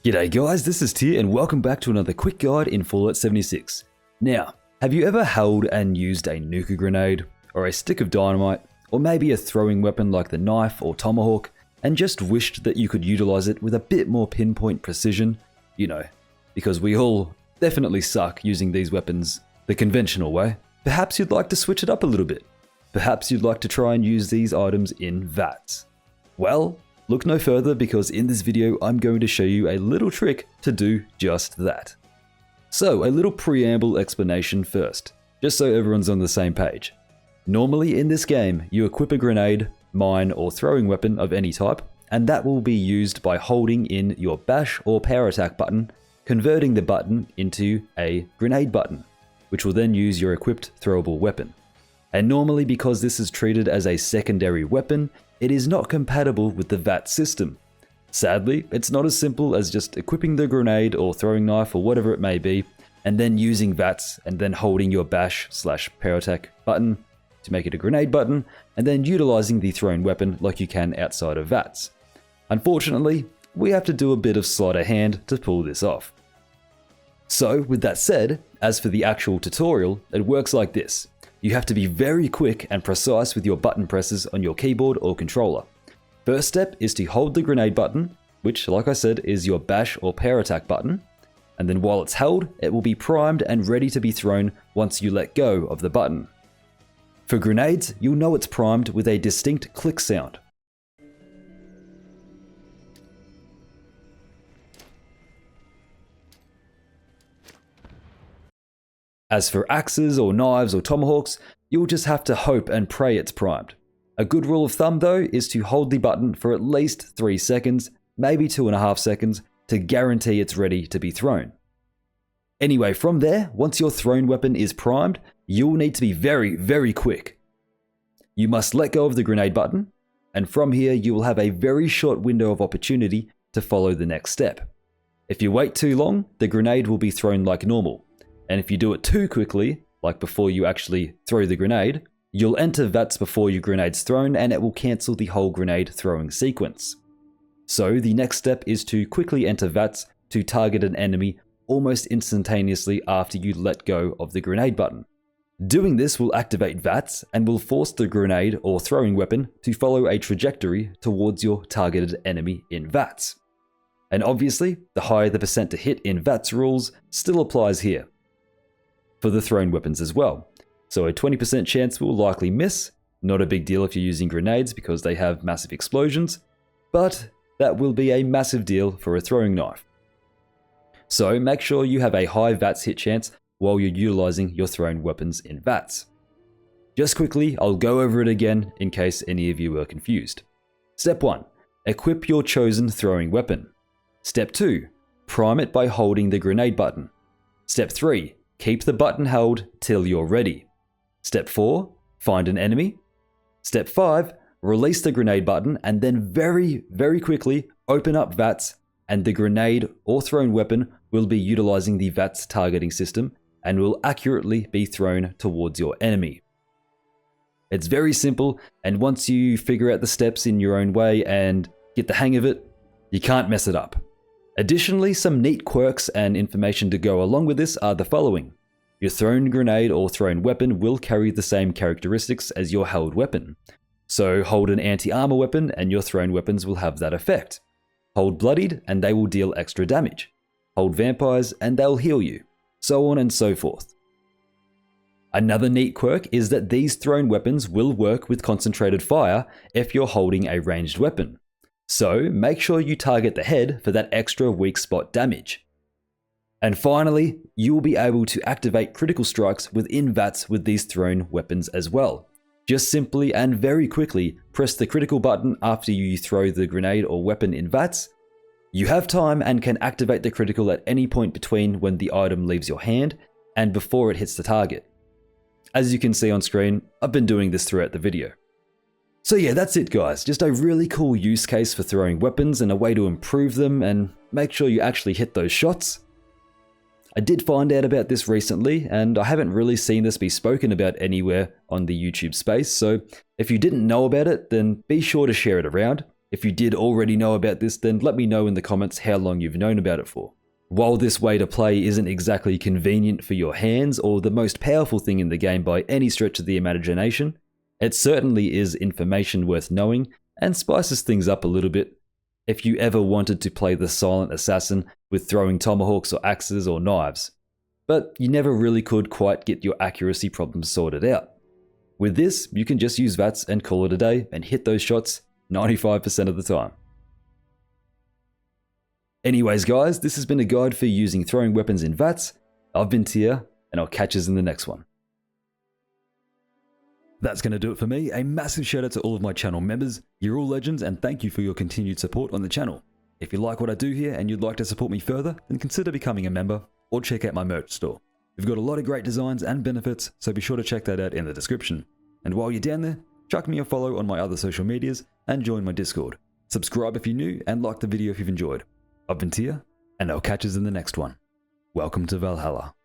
G'day guys, this is Tier and welcome back to another quick guide in Fallout 76. Now, have you ever held and used a nuka grenade, or a stick of dynamite, or maybe a throwing weapon like the knife or tomahawk, and just wished that you could utilize it with a bit more pinpoint precision? You know, because we all definitely suck using these weapons the conventional way. Perhaps you'd like to switch it up a little bit. Perhaps you'd like to try and use these items in VATs. Well, look no further because in this video I'm going to show you a little trick to do just that. So a little preamble explanation first, just so everyone's on the same page. Normally in this game you equip a grenade, mine or throwing weapon of any type, and that will be used by holding in your bash or power attack button, converting the button into a grenade button, which will then use your equipped throwable weapon. And normally because this is treated as a secondary weapon, it is not compatible with the VAT system. Sadly, it's not as simple as just equipping the grenade or throwing knife or whatever it may be, and then using VATs and then holding your bash/power attack button to make it a grenade button, and then utilizing the thrown weapon like you can outside of VATs. Unfortunately, we have to do a bit of sleight of hand to pull this off. So with that said, as for the actual tutorial, it works like this. You have to be very quick and precise with your button presses on your keyboard or controller. First step is to hold the grenade button, which like I said is your bash or power attack button, and then while it's held, it will be primed and ready to be thrown once you let go of the button. For grenades, you'll know it's primed with a distinct click sound. As for axes or knives or tomahawks, you'll just have to hope and pray it's primed. A good rule of thumb though is to hold the button for at least 3 seconds, maybe 2.5 seconds, to guarantee it's ready to be thrown. Anyway, from there, once your thrown weapon is primed, you'll need to be very quick. You must let go of the grenade button, and from here you will have a very short window of opportunity to follow the next step. If you wait too long, the grenade will be thrown like normal. And if you do it too quickly, like before you actually throw the grenade, you'll enter VATs before your grenade's thrown and it will cancel the whole grenade throwing sequence. So the next step is to quickly enter VATs to target an enemy almost instantaneously after you let go of the grenade button. Doing this will activate VATs and will force the grenade or throwing weapon to follow a trajectory towards your targeted enemy in VATs. And obviously, the higher the percent to hit in VATs rules still applies here for the thrown weapons as well. So a 20% chance will likely miss, not a big deal if you're using grenades because they have massive explosions, but that will be a massive deal for a throwing knife. So make sure you have a high VATs hit chance while you're utilizing your thrown weapons in VATs. Just quickly, I'll go over it again in case any of you were confused. Step 1. Equip your chosen throwing weapon. Step 2. Prime it by holding the grenade button. Step 3. Keep the button held till you're ready. Step 4. Find an enemy. Step 5. Release the grenade button and then very quickly open up VATs, and the grenade or thrown weapon will be utilizing the VATs targeting system and will accurately be thrown towards your enemy. It's very simple, and once you figure out the steps in your own way and get the hang of it, you can't mess it up. Additionally, some neat quirks and information to go along with this are the following. Your thrown grenade or thrown weapon will carry the same characteristics as your held weapon. So hold an anti-armor weapon and your thrown weapons will have that effect. Hold bloodied and they will deal extra damage. Hold vampires and they'll heal you. So on and so forth. Another neat quirk is that these thrown weapons will work with concentrated fire if you're holding a ranged weapon. So make sure you target the head for that extra weak spot damage. And finally, you will be able to activate critical strikes within VATs with these thrown weapons as well. Just simply and very quickly press the critical button after you throw the grenade or weapon in VATs. You have time and can activate the critical at any point between when the item leaves your hand and before it hits the target. As you can see on screen, I've been doing this throughout the video. So yeah, that's it guys, just a really cool use case for throwing weapons and a way to improve them and make sure you actually hit those shots. I did find out about this recently and I haven't really seen this be spoken about anywhere on the YouTube space, so if you didn't know about it then be sure to share it around. If you did already know about this, then let me know in the comments how long you've known about it for. While this way to play isn't exactly convenient for your hands or the most powerful thing in the game by any stretch of the imagination, it certainly is information worth knowing and spices things up a little bit. If you ever wanted to play the silent assassin with throwing tomahawks or axes or knives, but you never really could quite get your accuracy problems sorted out. With this, you can just use VATs and call it a day and hit those shots 95% of the time. Anyways guys, this has been a guide for using throwing weapons in VATs. I've been Tia, and I'll catch us in the next one. That's going to do it for me. A massive shout out to all of my channel members. You're all legends, and thank you for your continued support on the channel. If you like what I do here and you'd like to support me further, then consider becoming a member or check out my merch store. We've got a lot of great designs and benefits, so be sure to check that out in the description. And while you're down there, chuck me a follow on my other social medias and join my Discord. Subscribe if you're new and like the video if you've enjoyed. I've been Tia, and I'll catch us in the next one. Welcome to Valhalla.